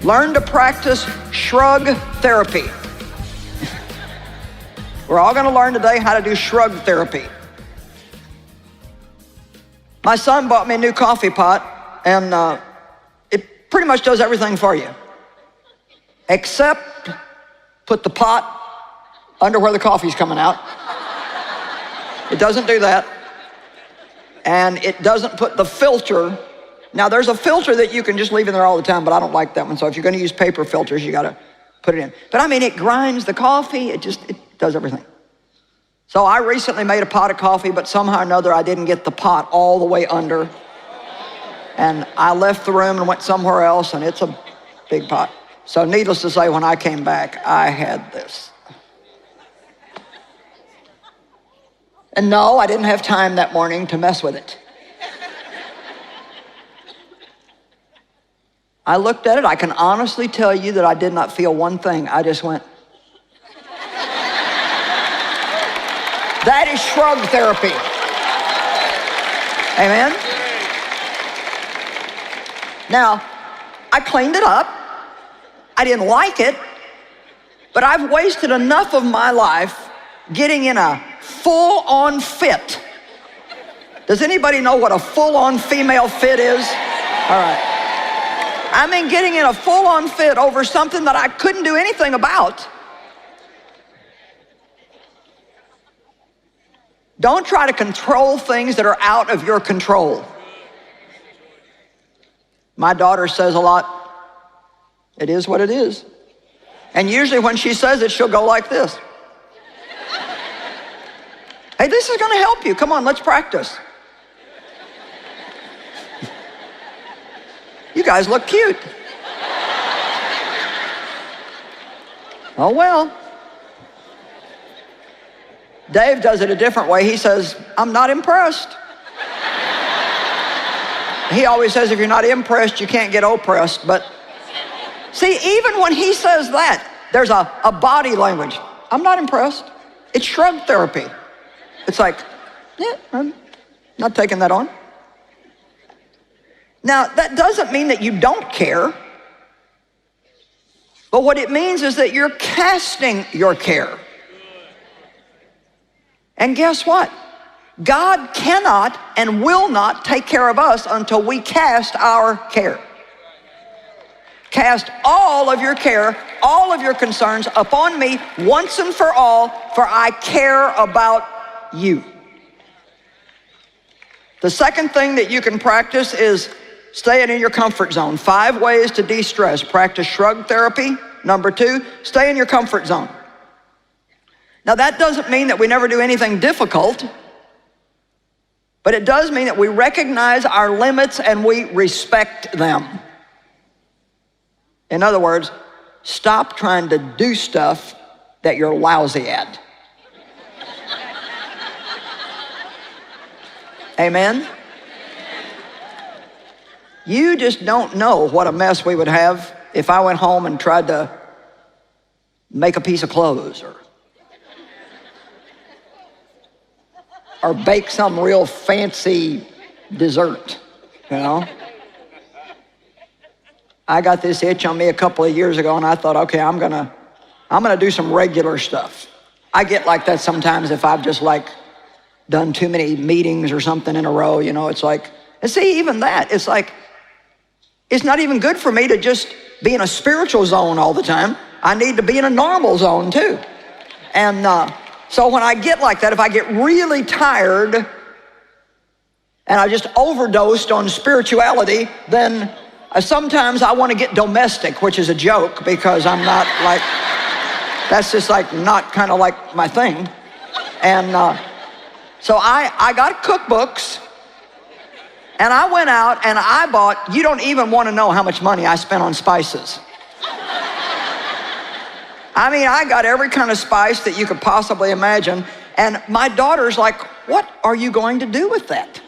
Learn to practice shrug therapy. We're all going to learn today how to do shrug therapy. My son bought me a new coffee pot, and it pretty much does everything for you, except put the pot under where the coffee's coming out. It doesn't do that. And it doesn't put the filter. Now, there's a filter that you can just leave in there all the time, but I don't like that one. So if you're going to use paper filters, you got to put it in. But I mean, it grinds the coffee. It does everything. So I recently made a pot of coffee, but somehow or another, I didn't get the pot all the way under. And I left the room and went somewhere else, and it's a big pot. So needless to say, when I came back, I had this. And no, I didn't have time that morning to mess with it. I looked at it. I can honestly tell you that I did not feel one thing. I just went. That is shrug therapy. Amen? Now, I cleaned it up. I didn't like it, but I've wasted enough of my life getting in a full-on fit. Does anybody know what a full-on female fit is? All right. I mean, getting in a full-on fit over something that I couldn't do anything about. Don't try to control things that are out of your control. My daughter says a lot, it is what it is. And usually when she says it, she'll go like this. Hey, this is going to help you. Come on, let's practice. You guys look cute. Oh, well. Dave does it a different way. He says, I'm not impressed. He always says, if you're not impressed, you can't get oppressed. But see, even when he says that, there's a body language. I'm not impressed. It's shrug therapy. It's like, yeah, I'm not taking that on. Now, that doesn't mean that you don't care. But what it means is that you're casting your care. And guess what? God cannot and will not take care of us until we cast our care. Cast all of your care, all of your concerns upon me once and for all, for I care about you. The second thing that you can practice is staying in your comfort zone. 5 ways to de-stress. Practice shrug therapy. Number 2, stay in your comfort zone. Now that doesn't mean that we never do anything difficult, but it does mean that we recognize our limits and we respect them. In other words, stop trying to do stuff that you're lousy at. Amen? You just don't know what a mess we would have if I went home and tried to make a piece of clothes or bake some real fancy dessert, you know? I got this itch on me a couple of years ago, and I thought, okay, I'm gonna do some regular stuff. I get like that sometimes if I've just like done too many meetings or something in a row, you know, it's like, and see, even that, it's like, it's not even good for me to just be in a spiritual zone all the time. I need to be in a normal zone too. And so when I get like that, if I get really tired and I just overdosed on spirituality, then sometimes I want to get domestic, which is a joke because I'm not like, that's just like not kind of like my thing. And so I got cookbooks and I went out and I bought, you don't even want to know how much money I spent on spices. I mean, I got every kind of spice that you could possibly imagine. And my daughter's like, what are you going to do with that?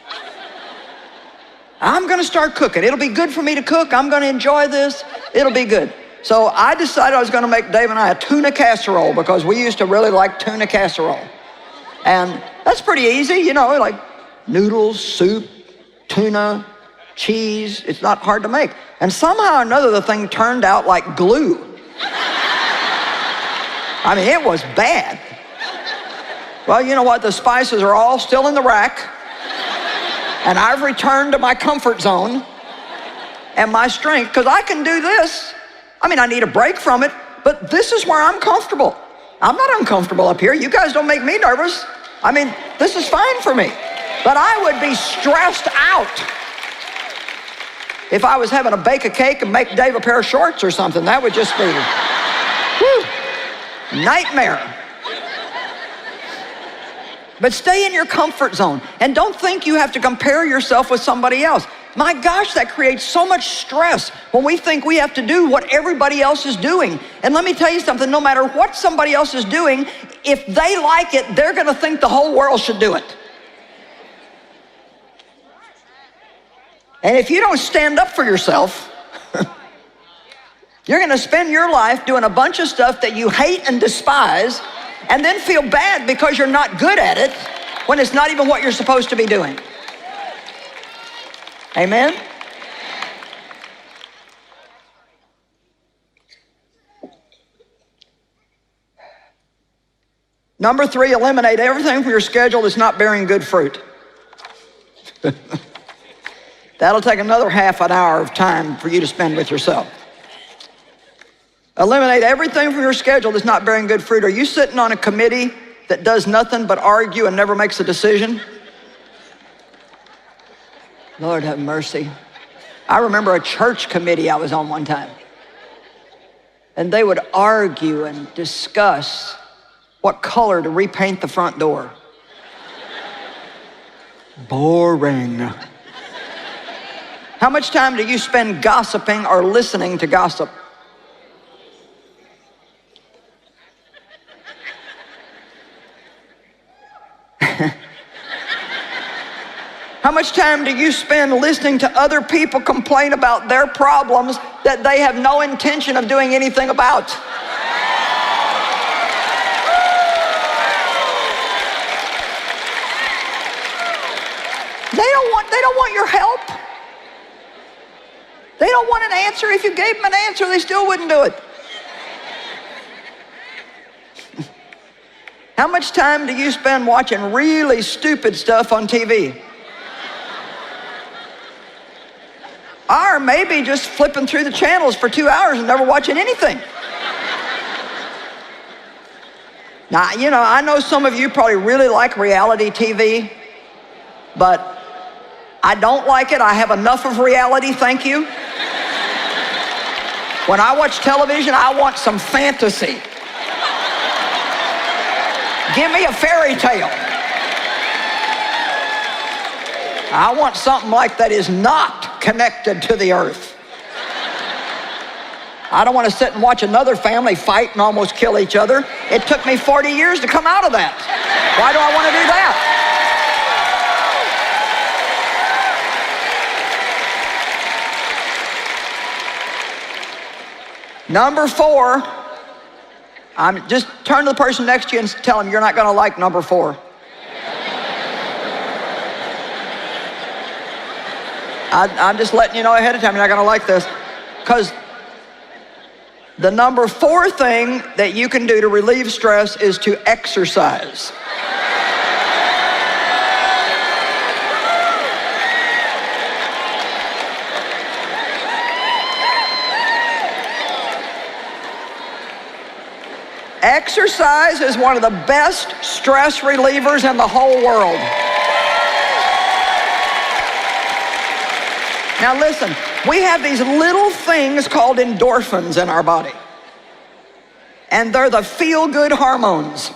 I'm going to start cooking. It'll be good for me to cook. I'm going to enjoy this. It'll be good. So I decided I was going to make Dave and I a tuna casserole because we used to really like tuna casserole. And that's pretty easy, you know, like noodles, soup, tuna, cheese. It's not hard to make. And somehow or another, the thing turned out like glue. I mean, it was bad. Well, you know what? The spices are all still in the rack. And I've returned to my comfort zone and my strength, because I can do this. I mean, I need a break from it, but this is where I'm comfortable. I'm not uncomfortable up here. You guys don't make me nervous. I mean, this is fine for me. But I would be stressed out if I was having to bake a cake and make Dave a pair of shorts or something. That would just be, nightmare. But stay in your comfort zone and don't think you have to compare yourself with somebody else. My gosh, that creates so much stress when we think we have to do what everybody else is doing. And let me tell you something, no matter what somebody else is doing, if they like it, they're gonna think the whole world should do it. And if you don't stand up for yourself, you're gonna spend your life doing a bunch of stuff that you hate and despise, and then feel bad because you're not good at it when it's not even what you're supposed to be doing. Amen? Number 3, eliminate everything from your schedule that's not bearing good fruit. That'll take another half an hour of time for you to spend with yourself. Eliminate everything from your schedule that's not bearing good fruit. Are you sitting on a committee that does nothing but argue and never makes a decision? Lord have mercy. I remember a church committee I was on one time. And they would argue and discuss what color to repaint the front door. Boring. How much time do you spend gossiping or listening to gossip? How much time do you spend listening to other people complain about their problems that they have no intention of doing anything about? They don't want your help. They don't want an answer. If you gave them an answer, they still wouldn't do it. How much time do you spend watching really stupid stuff on TV? Or maybe just flipping through the channels for 2 hours and never watching anything. Now, you know, I know some of you probably really like reality TV, but I don't like it. I have enough of reality, thank you. When I watch television, I want some fantasy. Give me a fairy tale. I want something like that is not connected to the earth. I don't want to sit and watch another family fight and almost kill each other. It took me 40 years to come out of that. Why do I want to do that? Number 4, just turn to the person next to you and tell them you're not going to like number 4. I'm just letting you know ahead of time you're not going to like this, because the number 4 thing that you can do to relieve stress is to exercise. Exercise is one of the best stress relievers in the whole world. Now listen, we have these little things called endorphins in our body. And they're the feel-good hormones.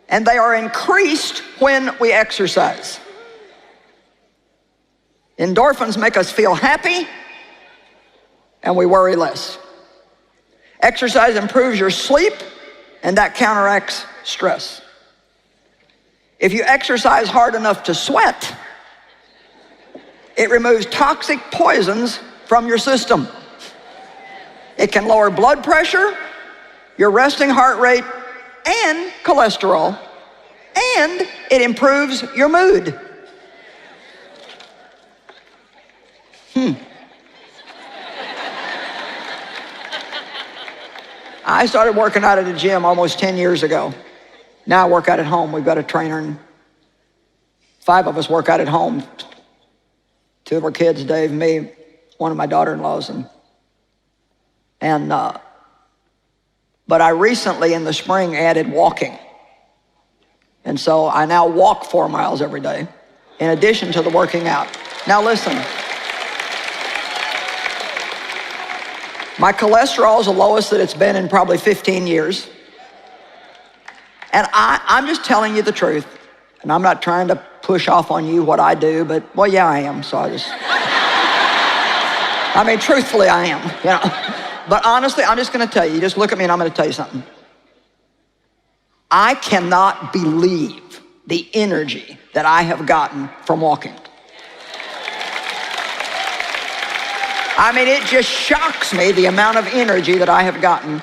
And they are increased when we exercise. Endorphins make us feel happy, and we worry less. Exercise improves your sleep, and that counteracts stress. If you exercise hard enough to sweat, it removes toxic poisons from your system. It can lower blood pressure, your resting heart rate, and cholesterol, and it improves your mood. I started working out at a gym almost 10 years ago. Now I work out at home. We've got a trainer, and 5 of us work out at home. 2 of our kids, Dave, me, one of my daughter-in-laws. But I recently, in the spring, added walking. And so I now walk 4 miles every day, in addition to the working out. Now listen, my cholesterol is the lowest that it's been in probably 15 years. And I'm just telling you the truth. And I'm not trying to push off on you what I do, but, well, yeah, I am. So I mean, truthfully, I am, you know. But honestly, I'm just going to tell you, just look at me and I'm going to tell you something. I cannot believe the energy that I have gotten from walking. I mean, it just shocks me the amount of energy that I have gotten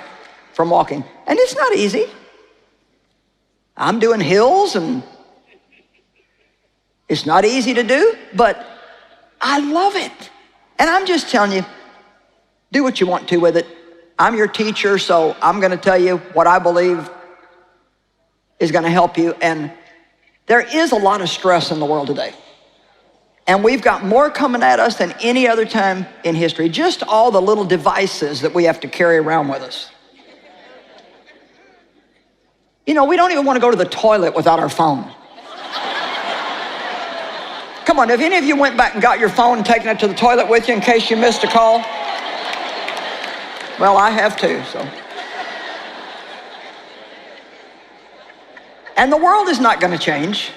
from walking. And it's not easy. I'm doing hills, and it's not easy to do, but I love it. And I'm just telling you, do what you want to with it. I'm your teacher, so I'm going to tell you what I believe is going to help you. And there is a lot of stress in the world today. And we've got more coming at us than any other time in history. Just all the little devices that we have to carry around with us. You know, we don't even want to go to the toilet without our phone. Come on, if any of you went back and got your phone and taken it to the toilet with you in case you missed a call? Well, I have too, so. And the world is not going to change.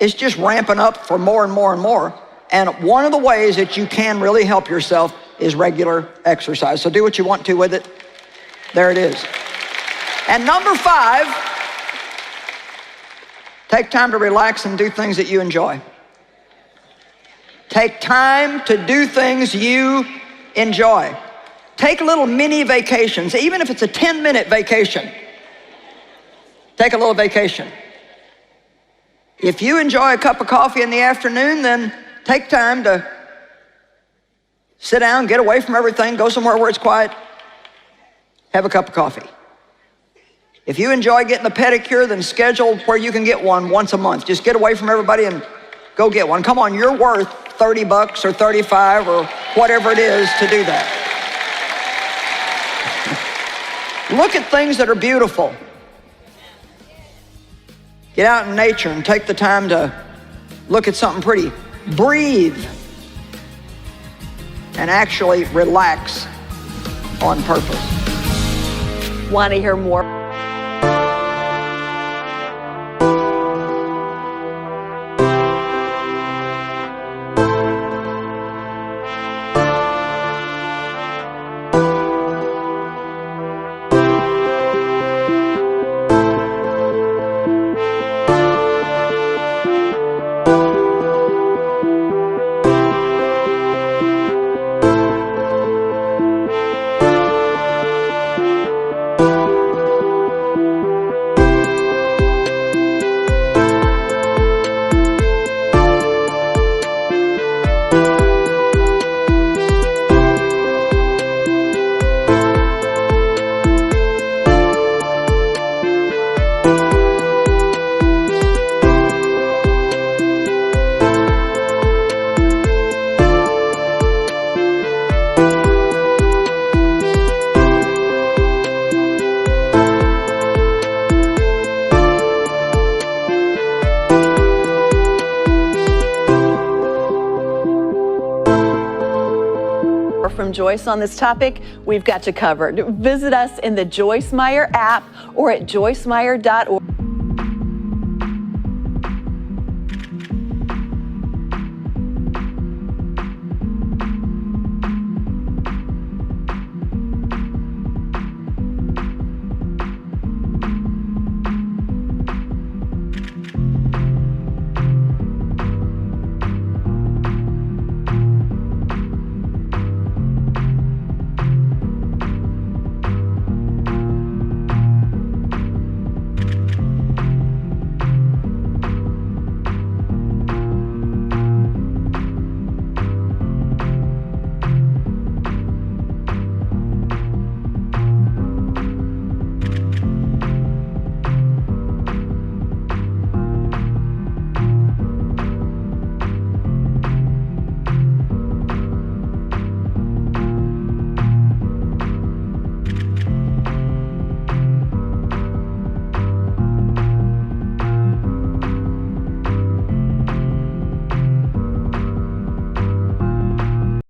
It's just ramping up for more and more and more. And one of the ways that you can really help yourself is regular exercise. So do what you want to with it. There it is. And number 5, take time to relax and do things that you enjoy. Take time to do things you enjoy. Take little mini vacations, even if it's a 10-minute vacation. Take a little vacation. If you enjoy a cup of coffee in the afternoon, then take time to sit down, get away from everything, go somewhere where it's quiet, have a cup of coffee. If you enjoy getting a pedicure, then schedule where you can get one once a month. Just get away from everybody and go get one. Come on, you're worth $30 or $35 or whatever it is to do that. Look at things that are beautiful. Get out in nature and take the time to look at something pretty. Breathe and actually relax on purpose. Want to hear more? From Joyce on this topic, we've got you covered. Visit us in the Joyce Meyer app or at joycemeyer.org.